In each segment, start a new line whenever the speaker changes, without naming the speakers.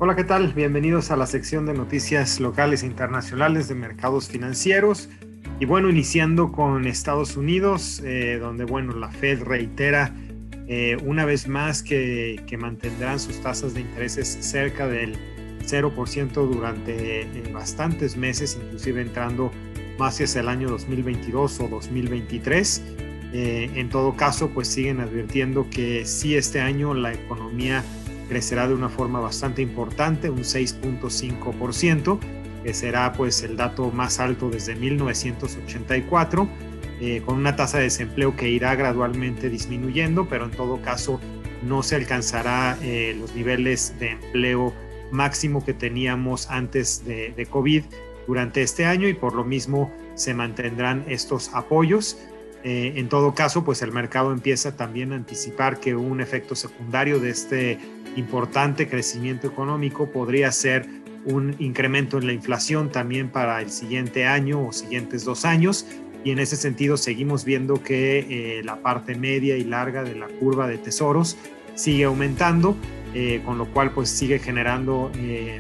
Hola, ¿qué tal? Bienvenidos a la sección de noticias locales e internacionales de mercados financieros. Y bueno, iniciando con Estados Unidos, donde bueno, la Fed reitera una vez más que mantendrán sus tasas de intereses cerca del 0% durante bastantes meses, inclusive entrando más hacia el año 2022 o 2023. En todo caso, pues siguen advirtiendo que sí, este año la economía crecerá de una forma bastante importante, un 6.5%, que será pues el dato más alto desde 1984, con una tasa de desempleo que irá gradualmente disminuyendo, pero en todo caso no se alcanzará los niveles de empleo máximo que teníamos antes de COVID durante este año, y por lo mismo se mantendrán estos apoyos. En todo caso, pues el mercado empieza también a anticipar que un efecto secundario de este importante crecimiento económico podría ser un incremento en la inflación también para el siguiente año o siguientes 2 años, y en ese sentido seguimos viendo que la parte media y larga de la curva de tesoros sigue aumentando, con lo cual pues sigue generando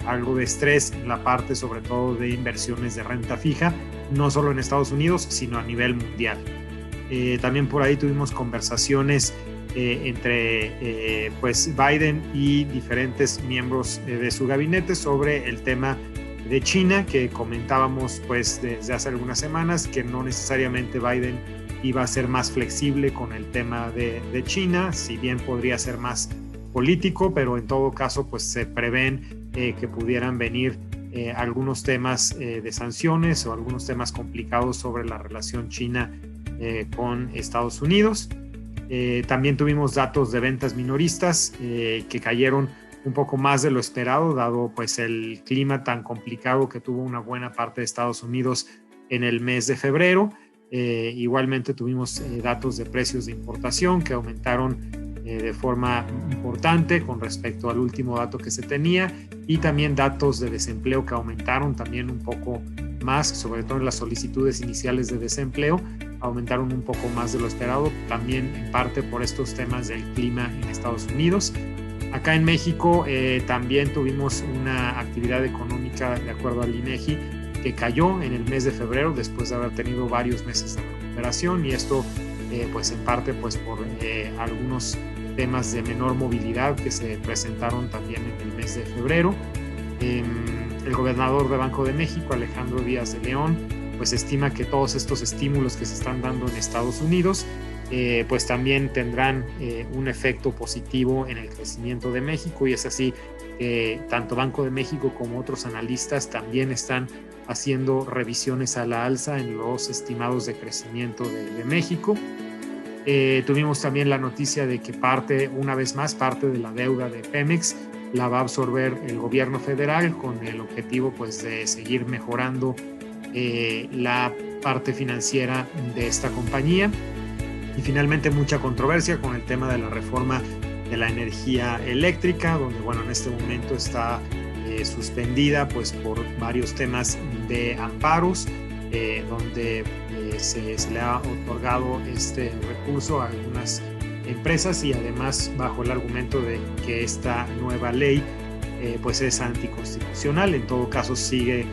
algo de estrés en la parte sobre todo de inversiones de renta fija, no solo en Estados Unidos, sino a nivel mundial. También por ahí tuvimos conversaciones entre pues Biden y diferentes miembros de su gabinete sobre el tema de China, que comentábamos pues desde hace algunas semanas que no necesariamente Biden iba a ser más flexible con el tema de China, si bien podría ser más político, pero en todo caso pues se prevén que pudieran venir algunos temas de sanciones o algunos temas complicados sobre la relación China con Estados Unidos. También tuvimos datos de ventas minoristas que cayeron un poco más de lo esperado, dado pues el clima tan complicado que tuvo una buena parte de Estados Unidos en el mes de febrero. Igualmente tuvimos datos de precios de importación que aumentaron de forma importante con respecto al último dato que se tenía, y también datos de desempleo que aumentaron también un poco más, sobre todo en las solicitudes iniciales de desempleo, aumentaron un poco más de lo esperado, también en parte por estos temas del clima en Estados Unidos. Acá en México también tuvimos una actividad económica, de acuerdo al INEGI, que cayó en el mes de febrero después de haber tenido varios meses de recuperación, y esto pues en parte pues por algunos temas de menor movilidad que se presentaron también en el mes de febrero. El gobernador de Banco de México, Alejandro Díaz de León, pues estima que todos estos estímulos que se están dando en Estados Unidos pues también tendrán un efecto positivo en el crecimiento de México, y es así que tanto Banco de México como otros analistas también están haciendo revisiones a la alza en los estimados de crecimiento de México. Tuvimos también la noticia de que una vez más, parte de la deuda de Pemex la va a absorber el gobierno federal con el objetivo pues de seguir mejorando la parte financiera de esta compañía. Y finalmente mucha controversia con el tema de la reforma de la energía eléctrica, donde bueno, en este momento está suspendida pues por varios temas de amparos, donde se le ha otorgado este recurso a algunas empresas, y además bajo el argumento de que esta nueva ley pues es anticonstitucional. En todo caso sigue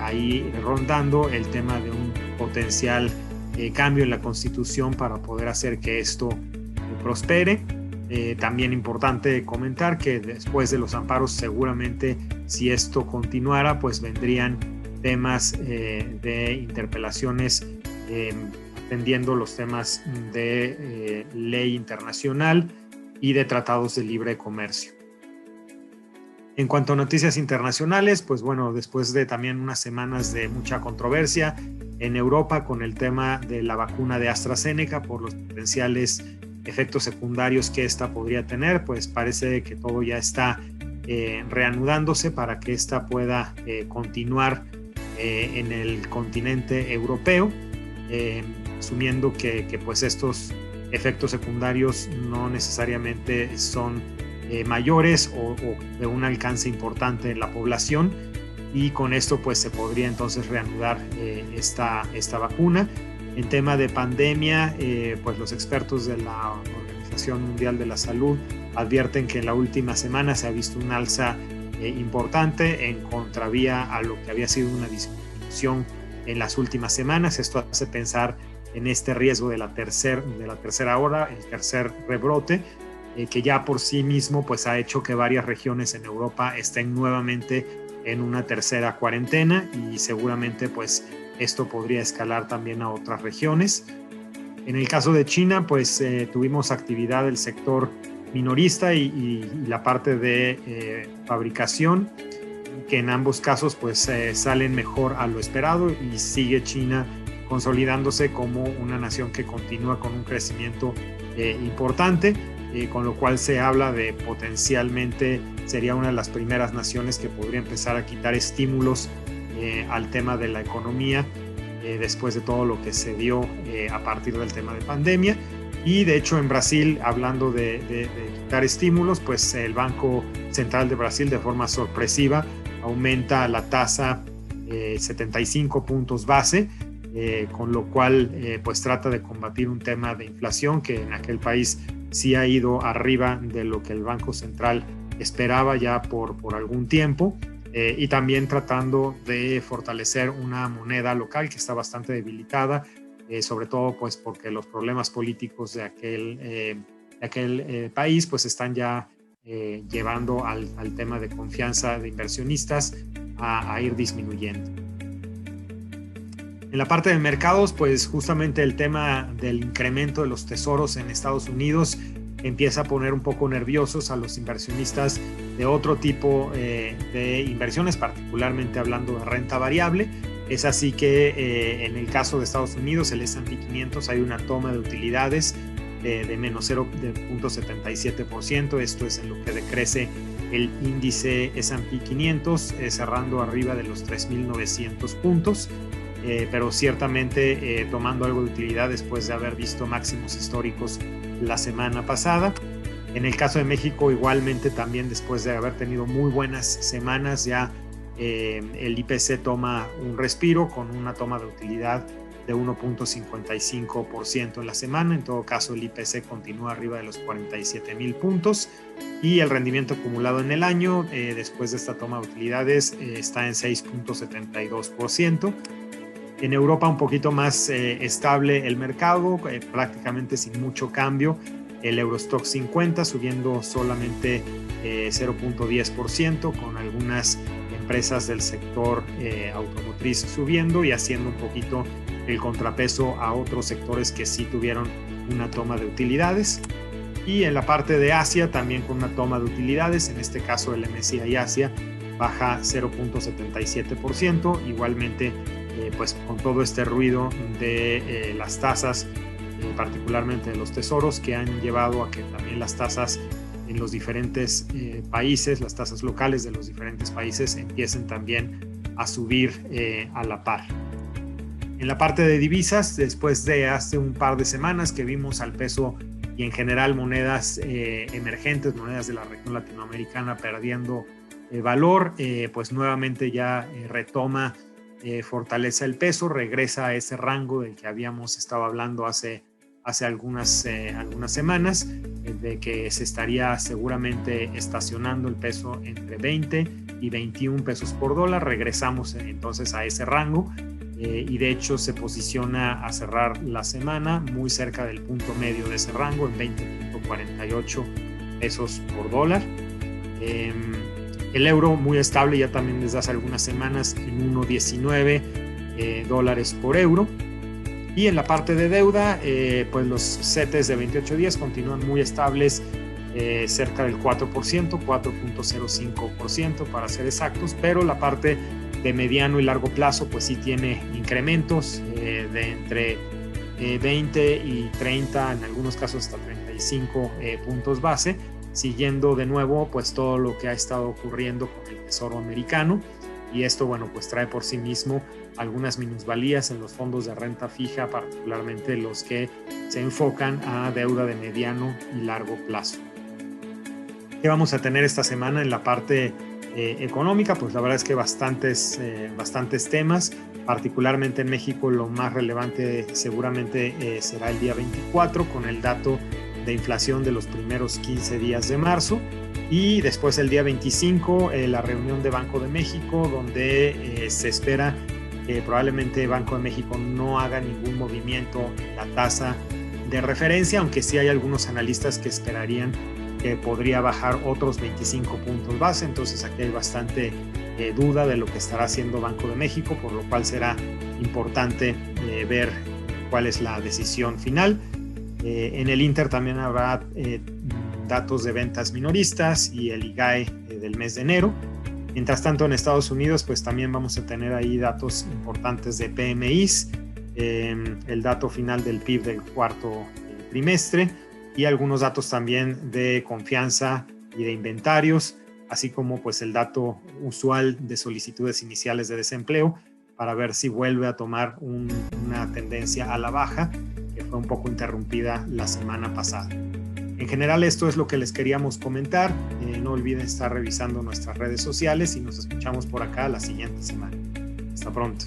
ahí rondando el tema de un potencial cambio en la Constitución para poder hacer que esto prospere. También importante comentar que después de los amparos, seguramente si esto continuara, pues vendrían temas de interpelaciones atendiendo los temas de ley internacional y de tratados de libre comercio. En cuanto a noticias internacionales, pues bueno, después de también unas semanas de mucha controversia en Europa con el tema de la vacuna de AstraZeneca por los potenciales efectos secundarios que esta podría tener, pues parece que todo ya está reanudándose para que esta pueda continuar en el continente europeo, asumiendo que pues estos efectos secundarios no necesariamente son mayores o de un alcance importante en la población, y con esto pues se podría entonces reanudar esta vacuna. En tema de pandemia, pues los expertos de la Organización Mundial de la Salud advierten que en la última semana se ha visto un alza importante en contravía a lo que había sido una disminución en las últimas semanas. Esto hace pensar en este riesgo de la tercera ola, el tercer rebrote, que ya por sí mismo pues ha hecho que varias regiones en Europa estén nuevamente en una tercera cuarentena, y seguramente pues esto podría escalar también a otras regiones. En el caso de China, pues tuvimos actividad del sector minorista y la parte de fabricación, que en ambos casos pues salen mejor a lo esperado, y sigue China consolidándose como una nación que continúa con un crecimiento importante, con lo cual se habla de potencialmente sería una de las primeras naciones que podría empezar a quitar estímulos al tema de la economía después de todo lo que se dio a partir del tema de pandemia. Y de hecho en Brasil, hablando de quitar estímulos, pues el Banco Central de Brasil de forma sorpresiva aumenta la tasa 75 puntos base, con lo cual pues trata de combatir un tema de inflación que en aquel país sí ha ido arriba de lo que el Banco Central esperaba ya por algún tiempo, y también tratando de fortalecer una moneda local que está bastante debilitada, sobre todo pues porque los problemas políticos de aquel país pues están ya llevando al tema de confianza de inversionistas a ir disminuyendo. En la parte de mercados, pues justamente el tema del incremento de los tesoros en Estados Unidos empieza a poner un poco nerviosos a los inversionistas de otro tipo de inversiones, particularmente hablando de renta variable. Es así que en el caso de Estados Unidos, el S&P 500, hay una toma de utilidades de menos 0.77%. Esto es en lo que decrece el índice S&P 500, cerrando arriba de los 3.900 puntos. Pero ciertamente tomando algo de utilidad después de haber visto máximos históricos la semana pasada. En el caso de México, igualmente también después de haber tenido muy buenas semanas, ya el IPC toma un respiro con una toma de utilidad de 1.55% en la semana. En todo caso, el IPC continúa arriba de los 47,000 puntos, y el rendimiento acumulado en el año después de esta toma de utilidades está en 6.72%. En Europa un poquito más estable el mercado, prácticamente sin mucho cambio. El Eurostoxx 50 subiendo solamente 0.10%, con algunas empresas del sector automotriz subiendo y haciendo un poquito el contrapeso a otros sectores que sí tuvieron una toma de utilidades. Y en la parte de Asia también con una toma de utilidades, en este caso el MSCI Asia baja 0.77%, igualmente pues con todo este ruido de las tasas, particularmente de los tesoros, que han llevado a que también las tasas en los diferentes países, las tasas locales de los diferentes países empiecen también a subir a la par. En la parte de divisas, después de hace un par de semanas que vimos al peso y en general monedas emergentes, monedas de la región latinoamericana perdiendo valor, pues nuevamente ya retoma fortalece el peso, regresa a ese rango del que habíamos estado hablando hace algunas semanas, de que se estaría seguramente estacionando el peso entre 20 y 21 pesos por dólar. Regresamos entonces a ese rango, y de hecho se posiciona a cerrar la semana muy cerca del punto medio de ese rango, en 20.48 pesos por dólar. El euro muy estable ya también desde hace algunas semanas en 1.19 dólares por euro. Y en la parte de deuda, pues los CETES de 28 días continúan muy estables, cerca del 4%, 4.05% para ser exactos, pero la parte de mediano y largo plazo pues sí tiene incrementos de entre 20 y 30, en algunos casos hasta 35 puntos base, siguiendo de nuevo pues todo lo que ha estado ocurriendo con el Tesoro americano. Y esto, bueno, pues trae por sí mismo algunas minusvalías en los fondos de renta fija, particularmente los que se enfocan a deuda de mediano y largo plazo. ¿Qué vamos a tener esta semana en la parte económica? Pues la verdad es que bastantes temas, particularmente en México. Lo más relevante seguramente será el día 24 con el dato de inflación de los primeros 15 días de marzo. Y después el día 25, la reunión de Banco de México, donde se espera que probablemente Banco de México no haga ningún movimiento en la tasa de referencia, aunque sí hay algunos analistas que esperarían que podría bajar otros 25 puntos base. Entonces aquí hay bastante duda de lo que estará haciendo Banco de México, por lo cual será importante ver cuál es la decisión final. En el Inter también habrá datos de ventas minoristas y el IGAE del mes de enero. Mientras tanto, en Estados Unidos, pues también vamos a tener ahí datos importantes de PMIs, el dato final del PIB del cuarto trimestre y algunos datos también de confianza y de inventarios, así como pues el dato usual de solicitudes iniciales de desempleo, para ver si vuelve a tomar una tendencia a la baja, que fue un poco interrumpida la semana pasada. En general, esto es lo que les queríamos comentar. No olviden estar revisando nuestras redes sociales y nos escuchamos por acá la siguiente semana. Hasta pronto.